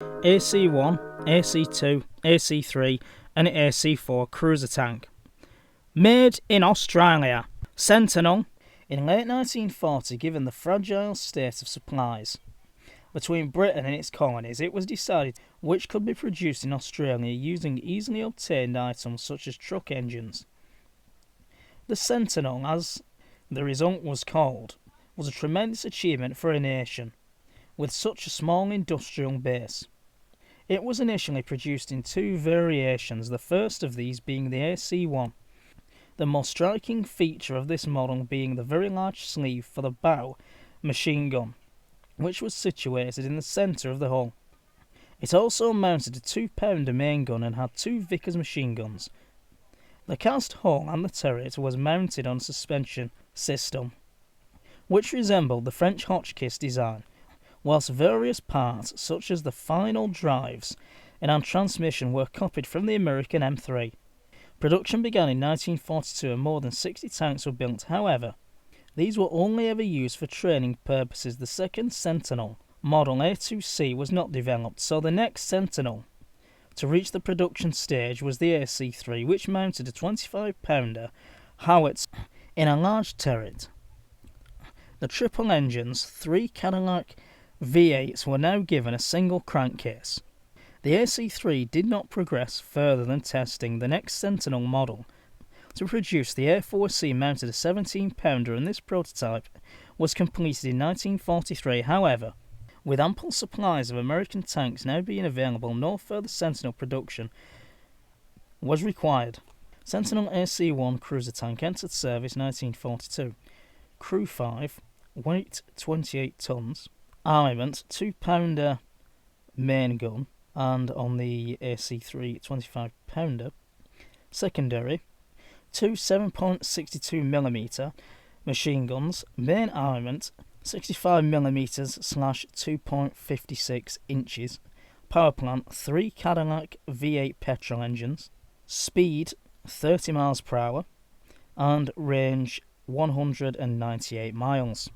AC-1, AC-2, AC-3 and AC-4 cruiser tank. Made in Australia. Sentinel. In late 1940, given the fragile state of supplies between Britain and its colonies, it was decided which could be produced in Australia using easily obtained items such as truck engines. The Sentinel, as the result was called, was a tremendous achievement for a nation with such a small industrial base. It was initially produced in two variations, the first of these being the AC-1. The most striking feature of this model being the very large sleeve for the bow machine gun, which was situated in the centre of the hull. It also mounted a 2-pounder main gun and had two Vickers machine guns. The cast hull and the turret was mounted on a suspension system, which resembled the French Hotchkiss design, whilst various parts such as the final drives and transmission were copied from the American M3. Production began in 1942 and more than 60 tanks were built. However, these were only ever used for training purposes. The second Sentinel, model A2C, was not developed, so the next Sentinel to reach the production stage was the AC-3, which mounted a 25-pounder howitzer in a large turret. The triple engines, 3 Cadillac V8s, were now given a single crankcase. The AC-3 did not progress further than testing. The next Sentinel model to produce, the A4C, mounted a 17-pounder, and this prototype was completed in 1943. However, with ample supplies of American tanks now being available, no further Sentinel production was required. Sentinel AC-1 cruiser tank entered service 1942. Crew 5, weight 28 tons, armament 2-pounder main gun, and on the AC-3 25-pounder. Secondary, two 7.62mm machine guns, main armament 65mm / 2.56 inches, power plant 3 Cadillac V8 petrol engines, speed 30 miles per hour, and range 198 miles.